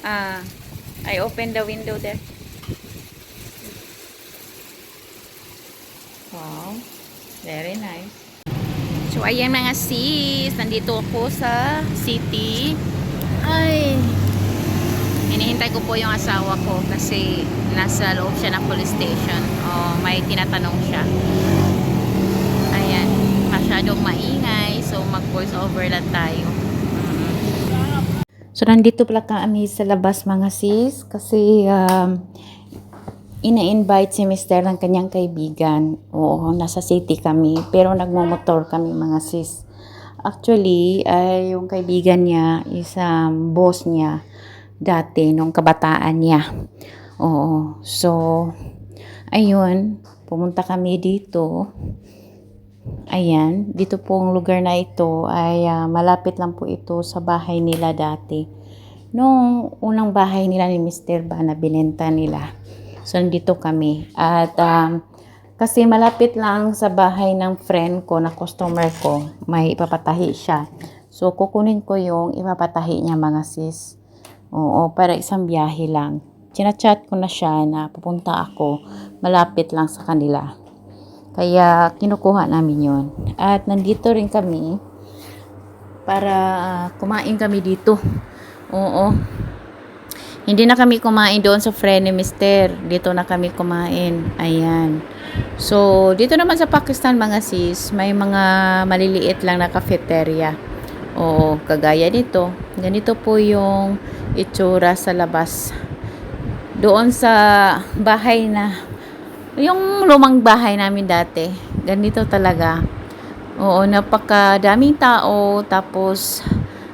Ah, I open the window there. Wow, very nice. So, ayan mga sis, nandito ako sa city. Ay, hinihintay ko po yung asawa ko kasi nasa loob siya ng police station. Oh, may tinatanong siya. Ayan, masyadong maingay. So, mag-voice over lang tayo. So, nandito pala kami sa labas mga sis kasi ina-invite si Mr. ng kanyang kaibigan. Oo, nasa city kami pero nagmumotor kami mga sis. Actually, yung kaibigan niya is boss niya dati nung kabataan niya. Oo, so ayun, pumunta kami dito. Ayan, dito pong lugar na ito ay malapit lang po ito sa bahay nila dati. Nung unang bahay nila ni Mr. ba na binenta nila. So, nandito kami. At kasi malapit lang sa bahay ng friend ko na customer ko, may ipapatahi siya. So, kukunin ko yung ipapatahi niya mga sis. Oo, para isang biyahe lang. Chinachat ko na siya na pupunta ako, malapit lang sa kanila. Kaya kinukuha namin yon. At nandito rin kami para kumain kami dito. Oo. Hindi na kami kumain doon sa friend ni Mister. Dito na kami kumain. Ayan. So, dito naman sa Pakistan mga sis, may mga maliliit lang na cafeteria. Oo, kagaya nito. Ganito po yung itsura sa labas. Doon sa bahay na yung lumang bahay namin dati, ganito talaga. Oo, napakadaming tao, tapos,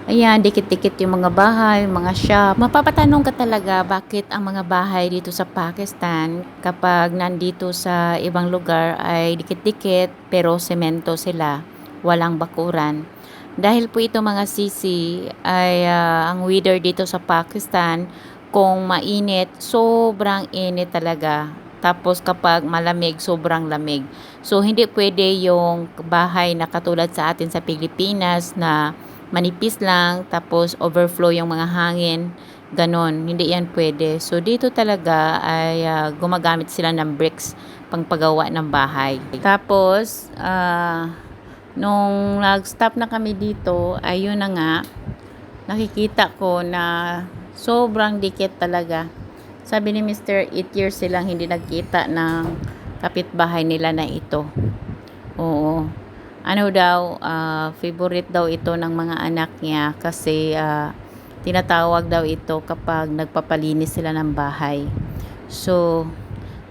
ayan, dikit-dikit yung mga bahay, mga shop. Mapapatanong ka talaga bakit ang mga bahay dito sa Pakistan, kapag nandito sa ibang lugar ay dikit-dikit, pero semento sila, walang bakuran. Dahil po ito mga sisi, ay ang weather dito sa Pakistan, kung mainit, sobrang init talaga. Tapos kapag malamig, sobrang lamig. So, hindi pwede yung bahay na katulad sa atin sa Pilipinas na manipis lang, tapos overflow yung mga hangin. Ganon, hindi yan pwede. So, dito talaga ay gumagamit sila ng bricks pang paggawa ng bahay. Tapos, nung nag-stop na kami dito, ayun na nga, nakikita ko na sobrang dikit talaga. Sabi ni Mr. 8 years silang hindi nagkita ng kapitbahay nila na ito. Oo. Ano daw, favorite daw ito ng mga anak niya kasi tinatawag daw ito kapag nagpapalinis sila ng bahay. So,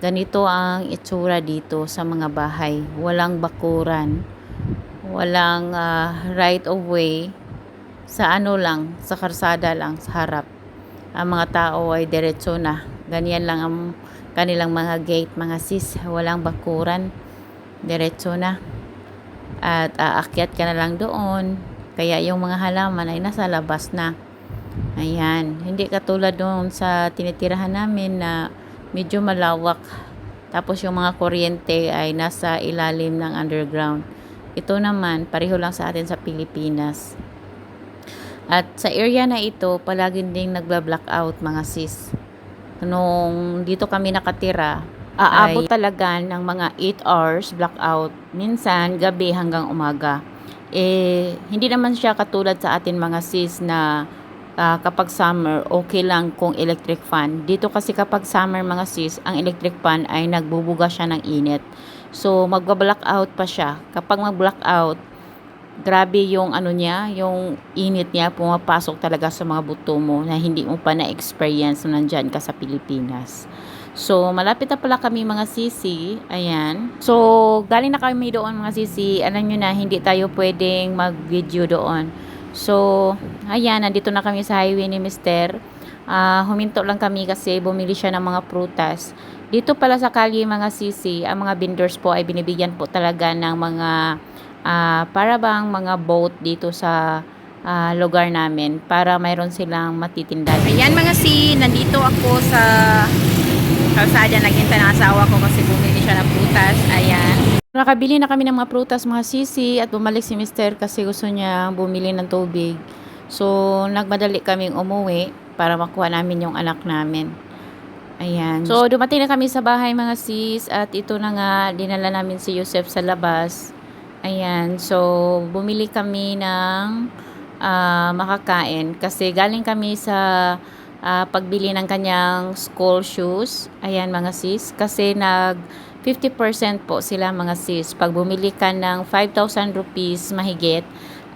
ganito ang itsura dito sa mga bahay. Walang bakuran. Walang right of way. Sa ano lang, sa karsada lang, sa harap. Ang mga tao ay diretso na. Ganyan lang ang kanilang mga gate, mga sis. Walang bakuran. Diretso na. At aakyat ka na lang doon. Kaya yung mga halaman ay nasa labas na. Ayan. Hindi katulad doon sa tinitirahan namin na medyo malawak. Tapos yung mga kuryente ay nasa ilalim ng underground. Ito naman, pareho lang sa atin sa Pilipinas. At sa area na ito, palagi ding nagba-blackout mga sis. Nung dito kami nakatira, aabot talaga ng mga 8 hours blackout. Minsan, gabi hanggang umaga. Hindi naman siya katulad sa atin mga sis na kapag summer, okay lang kung electric fan. Dito kasi kapag summer mga sis, ang electric fan ay nagbubuga siya ng init. So, magba-blackout pa siya. Kapag mag-blackout, grabe yung ano niya, yung init niya pumapasok talaga sa mga buto mo na hindi mo pa na-experience nung nandyan ka sa Pilipinas. So, malapit na pala kami mga sisi. Ayan. So, galing na kami doon mga sisi. Alam nyo na, hindi tayo pwedeng mag-video doon. So, ayan, nandito na kami sa highway ni Mister. Huminto lang kami kasi bumili siya ng mga prutas. Dito pala sa kalye mga sisi, ang mga vendors po ay binibigyan po talaga ng mga para bang mga boat dito sa lugar namin para mayroon silang matitinda. Ayan mga nandito ako sa kalsada, naghintay ng asawa ko kasi bumili siya ng prutas. Ayan. Nakabili na kami ng mga prutas mga sisi at bumalik si Mister kasi gusto niya bumili ng tubig. So, nagmadali kaming umuwi. para makuha namin yung anak namin. Ayan. So, dumating na kami sa bahay mga sis at ito na nga, dinala namin si Joseph sa labas. Ayan. So, bumili kami ng makakain kasi galing kami sa pagbili ng kanyang school shoes. Ayan mga sis. Kasi nag 50% po sila mga sis. Pag bumili ka ng 5,000 rupees mahigit,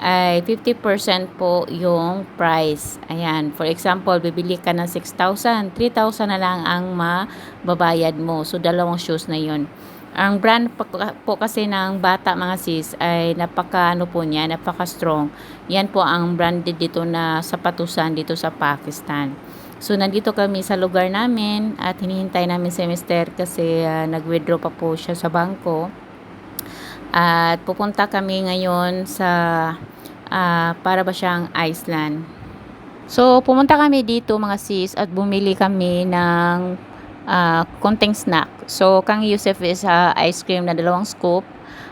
ay 50% po yung price. Ayan. For example, bibili ka ng 6,000, 3,000 na lang ang mababayad mo. So, dalawang shoes na yun. Ang brand po kasi ng bata mga sis ay napaka ano po niya, napaka strong. Yan po ang branded dito na sapatusan dito sa Pakistan. So, nandito kami sa lugar namin at hinihintay namin si Mister kasi nag-withdraw pa po siya sa bangko. At pupunta kami ngayon sa para ba siyang Iceland. So, pumunta kami dito mga sis at bumili kami ng konting snack. So, kang Yusef is ice cream na 2 scoop.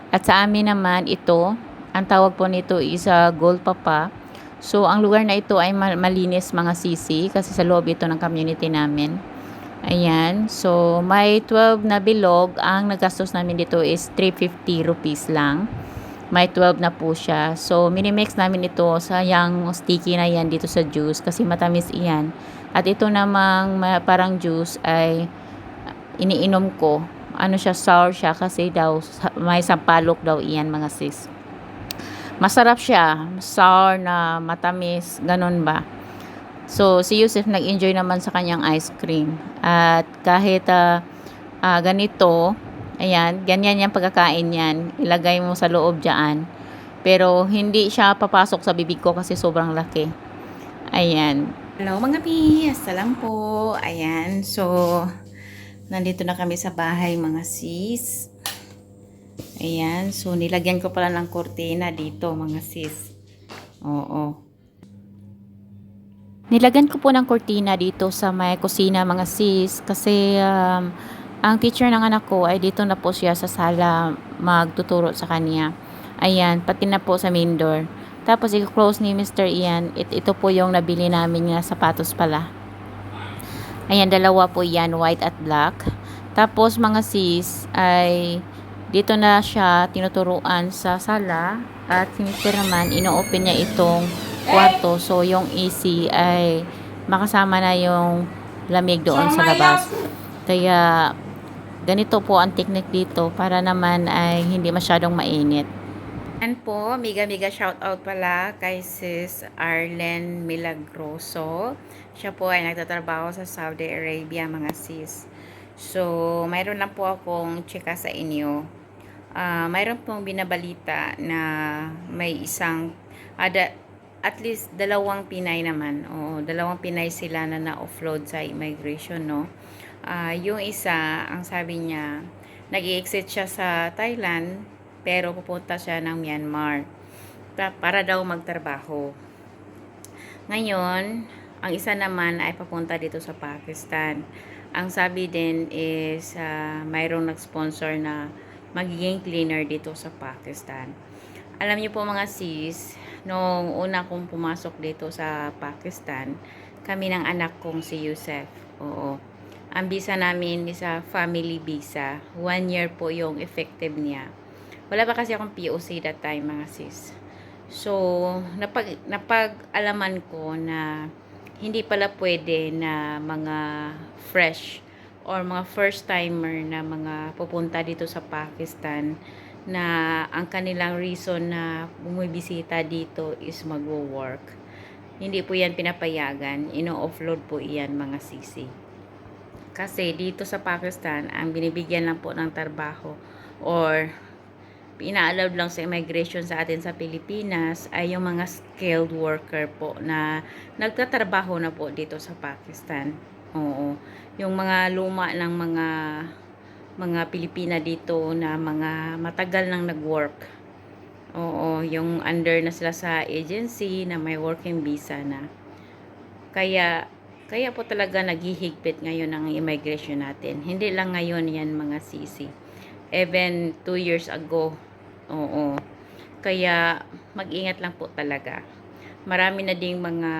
At sa amin naman ito, ang tawag po nito is Gold Papa. So, ang lugar na ito ay malinis mga sisi kasi sa loob ito ng community namin. Ayan. So, may 12 na bilog. Ang nagastos namin dito is 350 rupees lang. May 12 na po siya. So, minimix namin ito sa yung sticky na yan dito sa juice kasi matamis iyan. At ito namang parang juice ay iniinom ko. Ano siya, sour siya kasi daw may sampalok daw iyan mga sis. Masarap siya. Sour na matamis. Ganun ba? So, si Yusef nag-enjoy naman sa kanyang ice cream. At kahit ganito, ayan, ganyan yung pagkakain yan. Ilagay mo sa loob dyan. Pero, hindi siya papasok sa bibig ko kasi sobrang laki. Ayan. Hello mga pis, salam po. Ayan, so, nandito na kami sa bahay mga sis. Ayan, so, nilagyan ko pala ng kortina dito mga sis. Oo. Nilagyan ko po ng kortina dito sa may kusina mga sis kasi ang teacher ng anak ko ay dito na po siya sa sala magtuturo sa kanya. Ayan, pati na po sa main door. Tapos i-close ni Mr. Ian, ito po yung nabili namin nga sapatos pala. Ayan, 2 po yan, white at black. Tapos mga sis ay dito na siya tinuturuan sa sala at si Mr. naman ino-open niya itong kwarto. So yung AC ay makasama na yung lamig doon sa labas. Kaya ganito po ang technique dito para naman ay hindi masyadong mainit. Yan po, mega shoutout pala kay Sis Arlen Milagroso. Siya po ay nagtatrabaho sa Saudi Arabia mga sis. So, mayroon lang po akong chika sa inyo. Mayroon pong binabalita na may isang at least 2 Pinay naman. O, 2 Pinay sila na na-offload sa immigration, no? Yung isa, ang sabi niya, nag-i-exit siya sa Thailand, pero pupunta siya ng Myanmar para daw magtrabaho. Ngayon, ang isa naman ay papunta dito sa Pakistan. Ang sabi din is mayroong nag-sponsor na magiging cleaner dito sa Pakistan. Alam niyo po mga sis, nung una kong pumasok dito sa Pakistan, kami ng anak kong si Yusef. Oo. Ang visa namin is family visa. 1 year po yung effective niya. Wala pa kasi akong POC that time mga sis. So, napag-alaman ko na hindi pala pwede na mga fresh or mga first timer na mga pupunta dito sa Pakistan na ang kanilang reason na bumibisita dito is magwo-work. Hindi po yan pinapayagan. Ino-offload po yan mga sisi. Kasi dito sa Pakistan, ang binibigyan lang po ng trabaho or ina-allowed lang sa immigration sa atin sa Pilipinas ay yung mga skilled worker po na nagtatrabaho na po dito sa Pakistan. Oo. Yung mga luma ng mga Pilipina dito na mga matagal nang nag-work. Oo, yung under na sila sa agency na may working visa na. Kaya po talaga naghihigpit ngayon ang immigration natin. Hindi lang ngayon yan mga sisi. Even 2 years ago. Oo. Kaya mag-ingat lang po talaga. marami na ding mga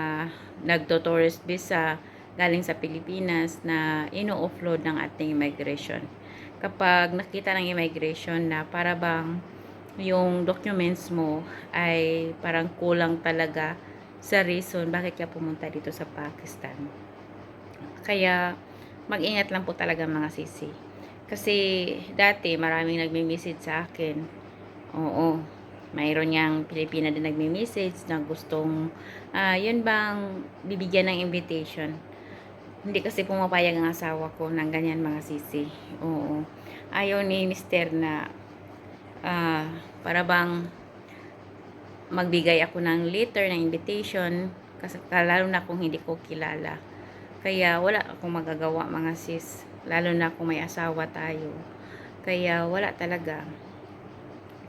nagto-tourist visa galing sa Pilipinas na ino-offload ng ating immigration. Kapag nakita ng immigration na para bang yung documents mo ay parang kulang talaga sa reason bakit ka pumunta dito sa Pakistan. Kaya mag-ingat lang po talaga mga sisi. Kasi dati maraming nagme-message sa akin. Oo, mayroon niyang Pilipina din nagme-message na gustong yun bang bibigyan ng invitation. Hindi kasi pumapayag ang asawa ko ng ganyan mga sisi. Oo. Ayaw ni Mister na ah, para bang magbigay ako ng letter ng invitation kasi lalo na kung hindi ko kilala. Kaya wala akong magagawa mga sis. Lalo na kung may asawa tayo. Kaya wala talaga.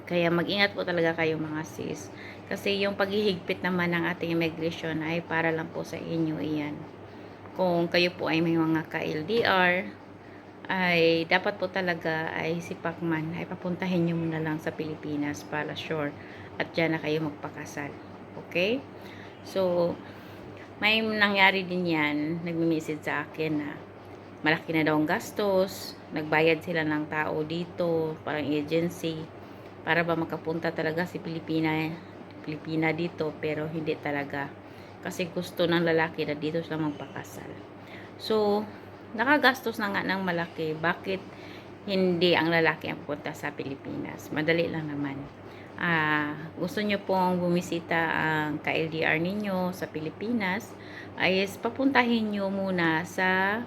Kaya mag-ingat po talaga kayo mga sis. Kasi yung paghihigpit naman ng ating immigration ay para lang po sa inyo iyan. Kung kayo po ay may mga ka-LDR, ay dapat po talaga ay si Pacman ay papuntahin nyo muna lang sa Pilipinas para sure at dyan na kayo magpakasal. Okay? So, may nangyari din yan, nagme-message sa akin na malaki na daw ang gastos, nagbayad sila ng tao dito, parang agency, para ba makapunta talaga si Pilipina dito, pero hindi talaga. Kasi gusto ng lalaki na dito sila magpakasal. So, nakagastos na nga ng malaki. Bakit hindi ang lalaki ang pupunta sa Pilipinas? Madali lang naman. Gusto nyo pong bumisita ang ka-LDR ninyo sa Pilipinas, ay papuntahin nyo muna sa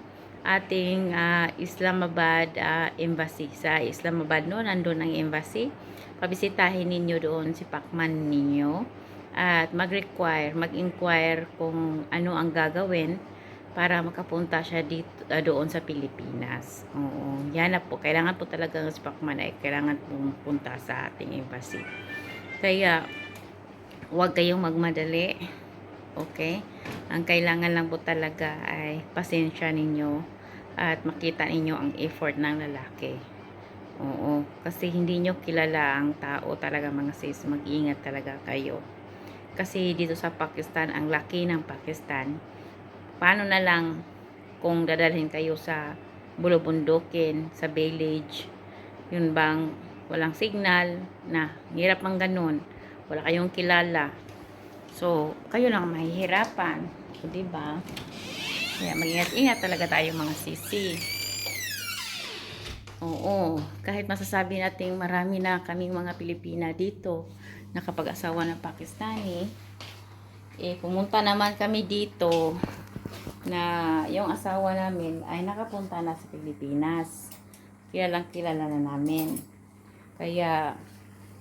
ating Islamabad embassy. Sa Islamabad no, nandun ang embassy. Pabisitahin ninyo doon si Pacman ninyo at mag-inquire kung ano ang gagawin para makapunta siya dito, doon sa Pilipinas. Oo, yan na po. Kailangan po talaga ng Pacman ay kailangan pumunta sa ating embassy. Kaya, huwag kayong magmadali. Okay? Ang kailangan lang po talaga ay pasensya ninyo at makita ninyo ang effort ng lalaki. Oo. Kasi hindi nyo kilala ang tao talaga mga sis. Mag-iingat talaga kayo. Kasi dito sa Pakistan, ang laki ng Pakistan. Paano na lang kung dadalhin kayo sa bulubundukin, sa village, yun bang walang signal na hirap mang ganun, wala kayong kilala, so kayo lang mahihirapan, so diba? Kaya mag-ingat-ingat talaga tayo mga sisi. Oo, kahit masasabi natin marami na kaming mga Pilipina dito nakapag-asawa ng Pakistani, pumunta naman kami dito na yung asawa namin ay nakapunta na sa Pilipinas. Kilalang kilala na namin. Kaya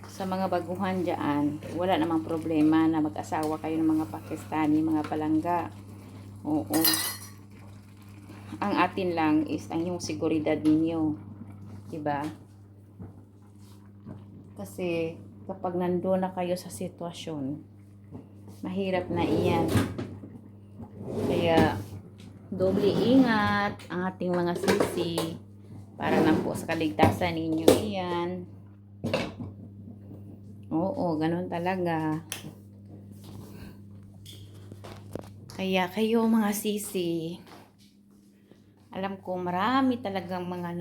sa mga baguhan dyan, wala namang problema na mag-asawa kayo ng mga Pakistani, mga palangga. Oo. Ang atin lang is ang yung seguridad ninyo. Diba? Kasi kapag nandoon na kayo sa sitwasyon, mahirap na iyan. Kaya doble ingat ang ating mga sisi para lang po sa kaligtasan ninyo iyan. Oo, ganun talaga. Kaya kayo mga sisi, alam ko marami talagang mga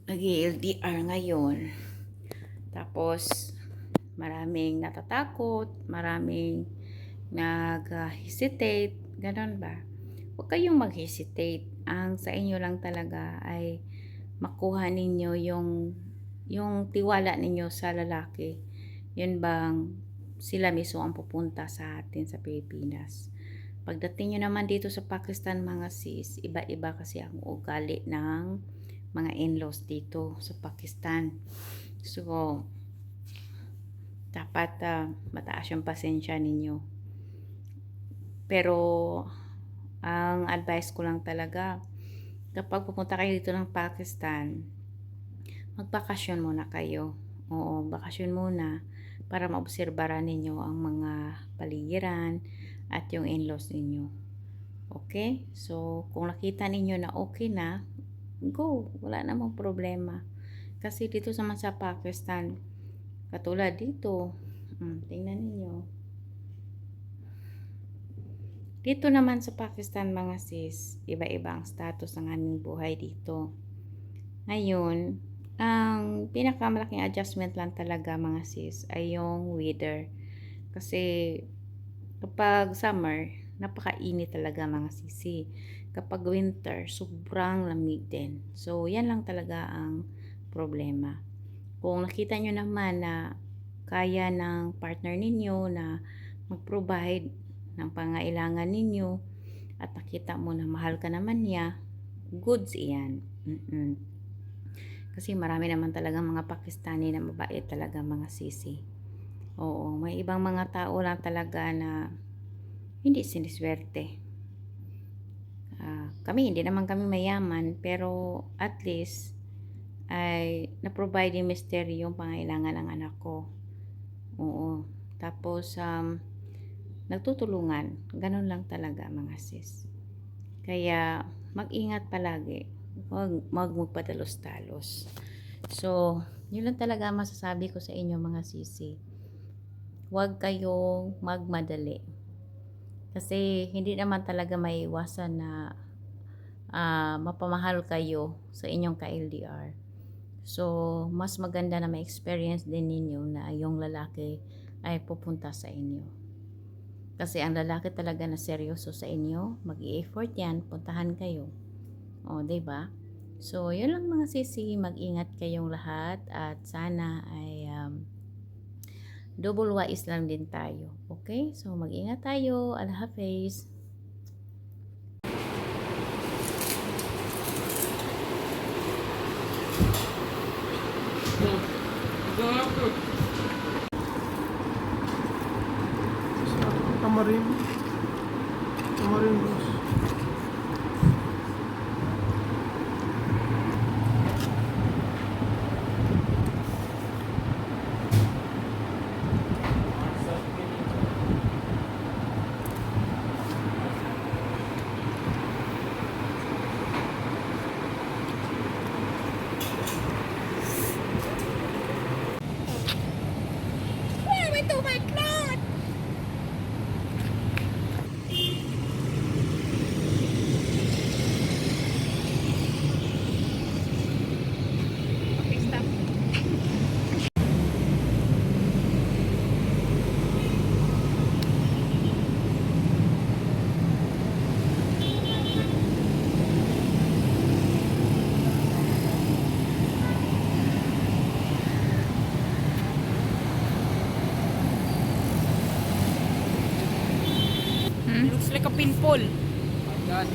nag-LDR ngayon. Tapos maraming natatakot, maraming nag-hesitate, ganun ba? Huwag kayong mag-hesitate. Ang sa inyo lang talaga ay makuha ninyo yung tiwala ninyo sa lalaki. Yun bang sila mismo ang pupunta sa atin sa Pilipinas. Pagdating nyo naman dito sa Pakistan mga sis, iba-iba kasi ang ugali ng mga in-laws dito sa Pakistan. So, dapat mataas yung pasensya ninyo. Pero, ang advice ko lang talaga, kapag pupunta kayo dito ng Pakistan, magbakasyon muna kayo. Oo, bakasyon muna para maobserbahan ninyo ang mga paligiran at yung in-laws ninyo. Okay? So, kung nakita ninyo na okay na, go. Wala namang problema. Kasi dito naman sa Pakistan, katulad dito, tingnan ninyo. Dito naman sa Pakistan mga sis, iba-iba ang status ng aming buhay dito. Ngayon, ang pinakamalaking adjustment lang talaga mga sis ay yung weather. Kasi kapag summer, napakainit talaga mga sisi. Kapag winter, sobrang lamig din. So, yan lang talaga ang problema. Kung nakita nyo naman na kaya ng partner ninyo na mag-provide ng pangailangan ninyo at nakita mo na mahal ka naman niya, goods iyan. Kasi marami naman talaga mga Pakistani na mabait talaga mga sisi. Oo, may ibang mga tao lang talaga na hindi siniswerte. Kami, hindi naman kami mayaman, pero at least ay na-provide ni Mister yung pangailangan ng anak ko. Oo. Tapos, nagtutulungan. Ganun lang talaga mga sis. Kaya, mag-ingat palagi. Huwag magpadalos-talos. So, yun lang talaga masasabi ko sa inyo mga sisi. Huwag kayong magmadali. Kasi, hindi naman talaga maiwasan na mapamahal kayo sa inyong ka-LDR. So, mas maganda na ma-experience din ninyo na yung lalaki ay pupunta sa inyo. Kasi ang lalaki talaga na seryoso sa inyo, mag-i-effort yan, puntahan kayo. O, 'di ba? So, yun lang mga sisi, mag-ingat kayong lahat at sana ay double wise lang din tayo. Okay? So, mag-ingat tayo. Allah Hafiz. Tamarin. Tamarin boss. Looks like a pinball. Yan.